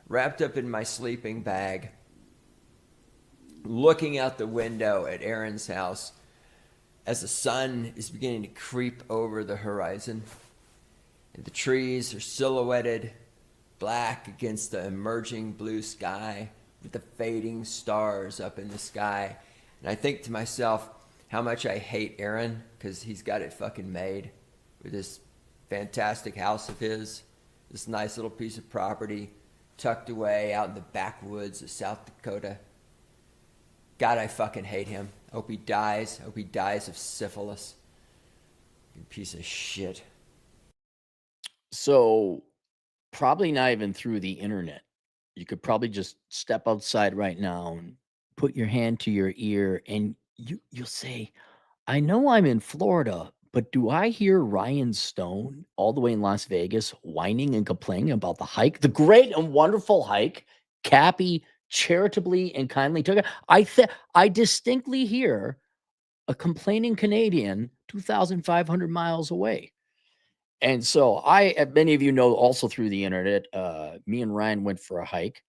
wrapped up in my sleeping bag, looking out the window at Aaron's house as the sun is beginning to creep over the horizon. And the trees are silhouetted black against the emerging blue sky with the fading stars up in the sky. And I think to myself how much I hate Aaron because he's got it fucking made with this fantastic house of his, this nice little piece of property tucked away out in the backwoods of South Dakota. God, I fucking hate him. I hope he dies. I hope he dies of syphilis. You piece of shit. So probably not even through the internet. You could probably just step outside right now and put your hand to your ear and you'll say, I know I'm in Florida, but do I hear Ryan Stone all the way in Las Vegas whining and complaining about the hike, the great and wonderful hike Cappy charitably and kindly took? I distinctly hear a complaining Canadian 2,500 miles away. And so many of you know, also through the internet, me and Ryan went for a hike,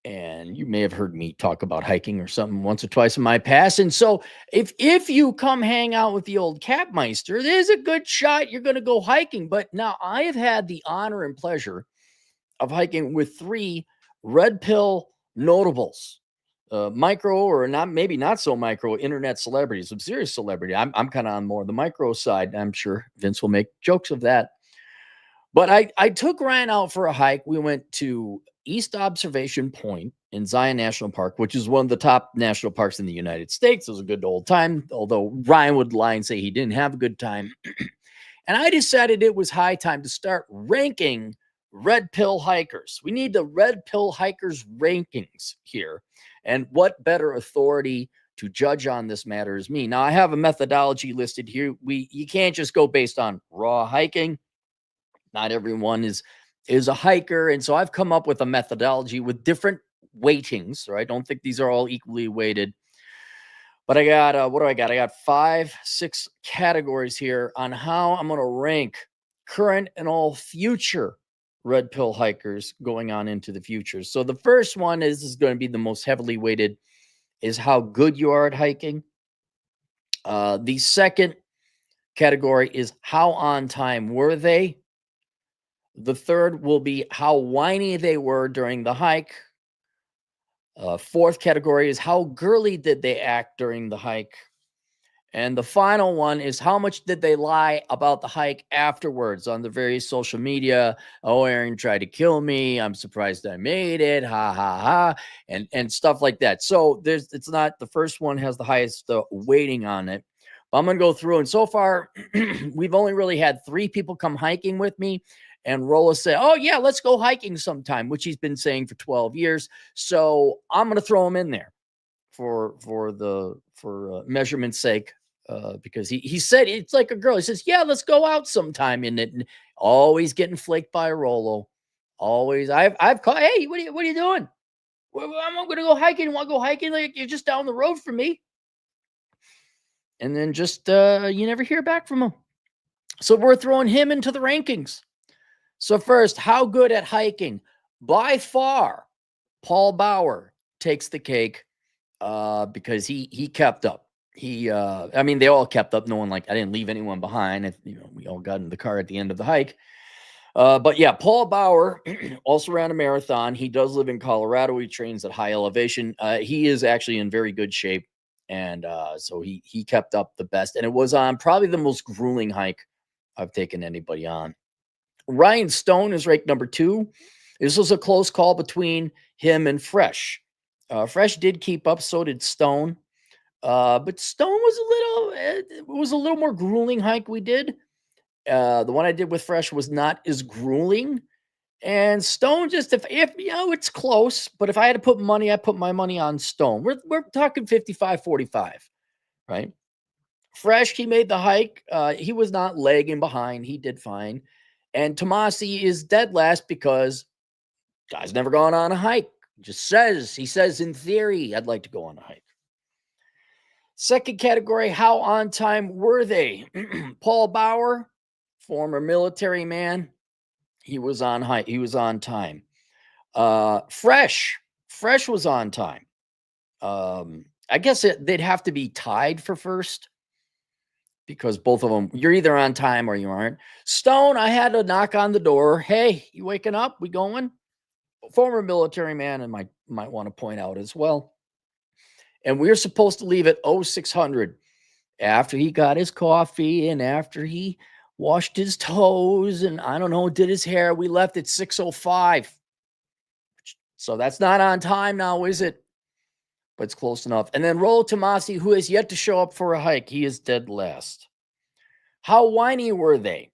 and you may have heard me talk about hiking or something once or twice in my past. And so if you come hang out with the old Capmeister, there's a good shot you're going to go hiking. But now I have had the honor and pleasure of hiking with 3 red pill notables, micro or not, maybe not so micro internet celebrities, some serious celebrity. I'm kind of on more the micro side. I'm sure Vince will make jokes of that. But I took Ryan out for a hike. We went to East Observation Point in Zion National Park, which is one of the top national parks in the United States. It was a good old time, although Ryan would lie and say he didn't have a good time. And I decided it was high time to start ranking red pill hikers. We need the red pill hikers rankings here. And what better authority to judge on this matter is me. Now, I have a methodology listed here. You can't just go based on raw hiking. Not everyone is a hiker. And so I've come up with a methodology with different weightings. So I don't think these are all equally weighted. But I got, what do I got? I got 5, 6 categories here on how I'm going to rank current and all future red pill hikers going on into the future. So the first one is going to be the most heavily weighted, is how good you are at hiking. The second category is how on time were they. The third will be how whiny they were during the hike. Fourth category is how girly did they act during the hike. And the final one is how much did they lie about the hike afterwards on the various social media. Oh, Aaron tried to kill me. I'm surprised I made it. Ha ha ha. And stuff like that. So it's not, the first one has the highest weighting on it. But I'm going to go through, and so far we've only really had 3 people come hiking with me. And Rolla said, oh, yeah, let's go hiking sometime, which he's been saying for 12 years. So I'm going to throw him in there for measurement's sake, because he said it's like a girl. He says, yeah, let's go out sometime in it. And always getting flaked by Rollo. Always. I've called, hey, what are you doing? I'm going to go hiking. You want to go hiking? Like, you're just down the road from me. And then just you never hear back from him. So we're throwing him into the rankings. So first, how good at hiking? By far, Paul Bauer takes the cake because he kept up. They all kept up. No one, I didn't leave anyone behind. We all got in the car at the end of the hike. But yeah, Paul Bauer also ran a marathon. He does live in Colorado. He trains at high elevation. He is actually in very good shape. And so he kept up the best. And it was on probably the most grueling hike I've taken anybody on. Ryan Stone is ranked number 2. This was a close call between him and Fresh. Fresh did keep up, so did Stone. But Stone was a little more grueling hike we did. The one I did with Fresh was not as grueling. And Stone, just if it's close, but if I had to put money, I put my money on Stone. We're talking 55-45, right? Fresh, he made the hike. He was not lagging behind. He did fine. And Tomasi is dead last because guy's never gone on a hike. He says in theory, I'd like to go on a hike. Second category, how on time were they? Paul Bauer, former military man. He was on hike. He was on time. Fresh was on time. I guess they'd have to be tied for first because both of them, you're either on time or you aren't. Stone, I had to knock on the door. Hey, you waking up? We going? Former military man, and might want to point out as well. And we were supposed to leave at 0600 after he got his coffee and after he washed his toes and I don't know, did his hair. We left at 6:05. So that's not on time now, is it? But it's close enough. And then Rollo Tomasi, who has yet to show up for a hike, he is dead last. How whiny were they?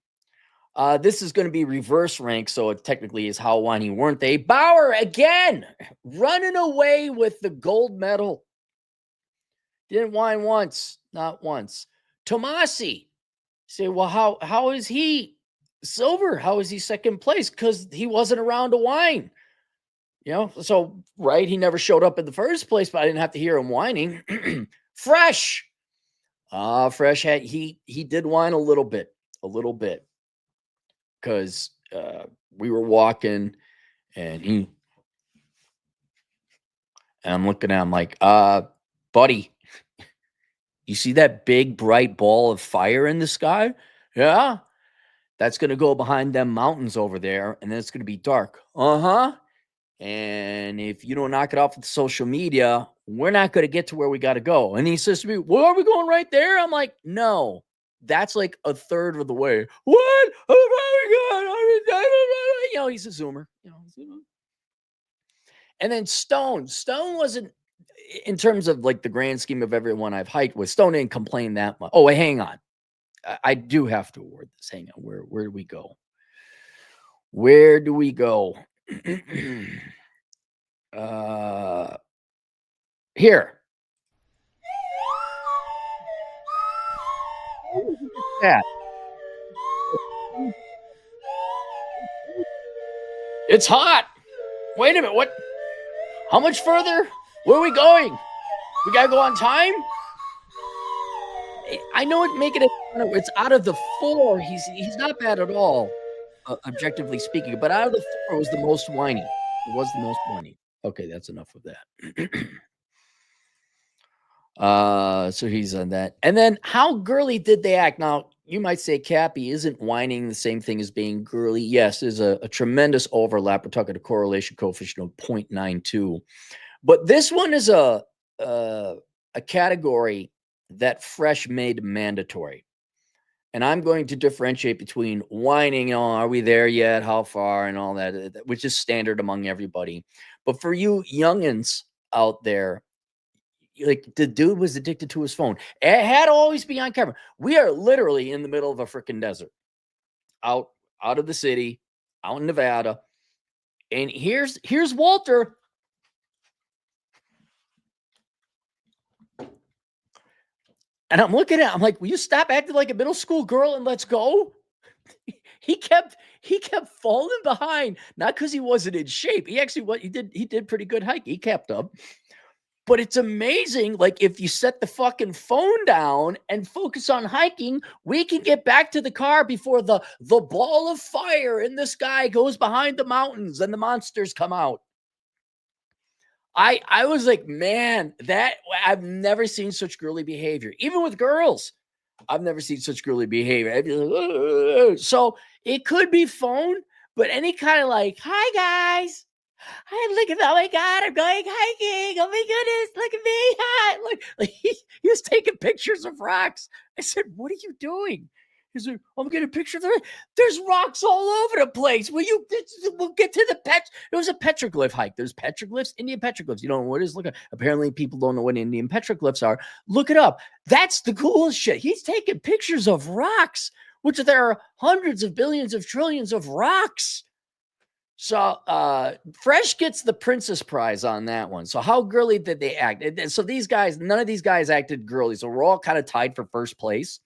This is going to be reverse rank, so it technically is how whiny weren't they? Bauer again, running away with the gold medal. Didn't whine once, not once. Tomasi, say, well, how is he silver? How is he second place? Because he wasn't around to whine. You know, so right, he never showed up in the first place, but I didn't have to hear him whining. Fresh. Fresh had he did whine a little bit. Because we were walking and I'm looking at him like, buddy, you see that big bright ball of fire in the sky? Yeah. That's going to go behind them mountains over there, and then it's going to be dark. Uh-huh. And if you don't knock it off with social media, we're not going to get to where we got to go. And he says to me, well, are we going right there? I'm like, no, that's like a third of the way. What? Oh my God. You know, he's a Zoomer. You know. And then Stone wasn't, in terms of like the grand scheme of everyone I've hiked with, Stone didn't complain that much. Oh, wait, hang on. I do have to award this. Hang on. Where do we go? Where do we go? Here. Yeah. It's hot. Wait a minute. What? How much further? Where are we going? We gotta go on time. I know it making it. It's out of the 4. He's not bad at all, objectively speaking. But out of the 4, it was the most whiny. It was the most whiny. Okay, that's enough of that. So he's on that. And then how girly did they act? Now, you might say Cappy isn't whining the same thing as being girly. Yes, there's a tremendous overlap. We're talking a correlation coefficient of 0.92. But this one is a category that Fresh made mandatory. And I'm going to differentiate between whining, are we there yet? How far? And all that, which is standard among everybody. But for you youngins out there, like the dude was addicted to his phone. It had to always be on camera. We are literally in the middle of a freaking desert, out of the city, out in Nevada. And here's Walter. And I'm looking at him, I'm like, will you stop acting like a middle school girl and let's go? He kept falling behind, not because he wasn't in shape. He actually he did pretty good hike. He kept up. But it's amazing. Like, if you set the fucking phone down and focus on hiking, we can get back to the car before the ball of fire in the sky goes behind the mountains and the monsters come out. I was like, man, that I've never seen such girly behavior. Even with girls, I've never seen such girly behavior. I'd be like, ugh. So it could be phone, but any kind of like, hi guys. Look at, oh my God, I'm going hiking. Oh my goodness, look at me. Hi. Look, like he was taking pictures of rocks. I said, what are you doing? He's like, I'm getting a picture of the. There's rocks all over the place. We'll get to the It was a petroglyph hike. There's petroglyphs, Indian petroglyphs. You don't know what it is? Look at. Apparently, people don't know what Indian petroglyphs are. Look it up. That's the coolest shit. He's taking pictures of rocks, which there are hundreds of billions of trillions of rocks. So Fresh gets the Princess Prize on that one. So how girly did they act? So these guys, none of these guys acted girly. So we're all kind of tied for first place.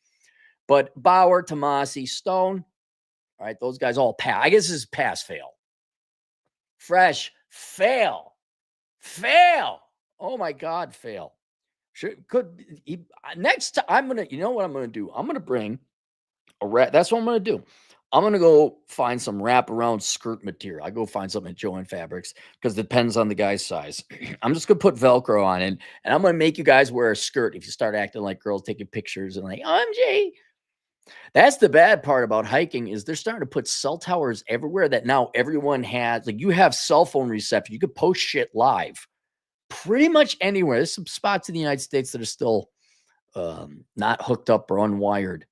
But Bauer, Tomasi, Stone, all right, those guys all pass. I guess this is pass, fail. Fresh, fail. Oh my God, fail. Next time, you know what I'm gonna do? I'm gonna bring a rat. That's what I'm gonna do. I'm going to go find some wraparound skirt material. I go find something at Joann Fabrics because it depends on the guy's size. I'm just going to put Velcro on it, and I'm going to make you guys wear a skirt if you start acting like girls taking pictures and like, OMG. That's the bad part about hiking is they're starting to put cell towers everywhere that now everyone has. Like you have cell phone reception. You could post shit live pretty much anywhere. There's some spots in the United States that are still not hooked up or unwired.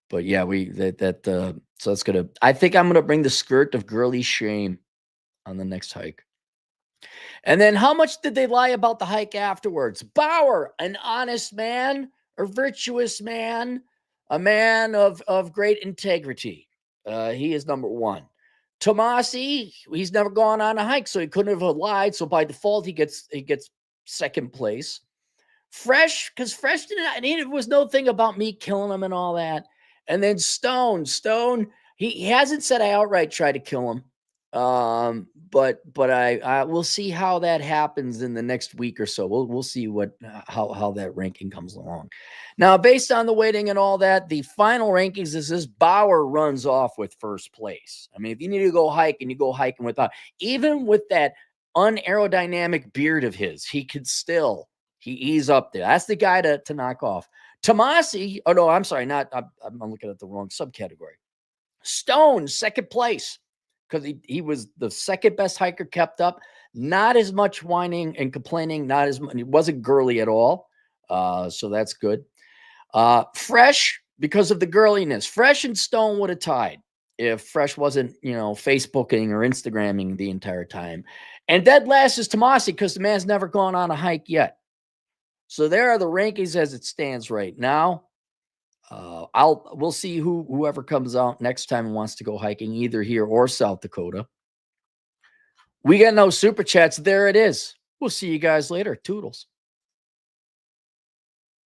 But yeah, so that's gonna. I think I'm gonna bring the skirt of girly shame on the next hike. And then, how much did they lie about the hike afterwards? Bauer, an honest man, a virtuous man, a man of great integrity. He is number one. Tomasi, he's never gone on a hike, so he couldn't have lied. So by default, he gets second place. Fresh, because Fresh didn't. It was no thing about me killing him and all that. And then Stone, he hasn't said I outright tried to kill him. But I will see how that happens in the next week or so. We'll see how that ranking comes along. Now, based on the weighting and all that, the final rankings is this Bauer runs off with first place. I mean, if you need to go hike and you go hiking without, even with that unaerodynamic beard of his, he could still. He's up there. That's the guy to knock off. Tomasi, oh no, I'm sorry, I'm looking at the wrong subcategory. Stone, second place, because he was the second best hiker kept up. Not as much whining and complaining, not as much. It wasn't girly at all. So that's good. Fresh, because of the girliness. Fresh and Stone would have tied if Fresh wasn't, Facebooking or Instagramming the entire time. And dead last is Tomasi because the man's never gone on a hike yet. So there are the rankings as it stands right now. We'll see whoever comes out next time and wants to go hiking either here or South Dakota. We got no super chats. There it is. We'll see you guys later. Toodles.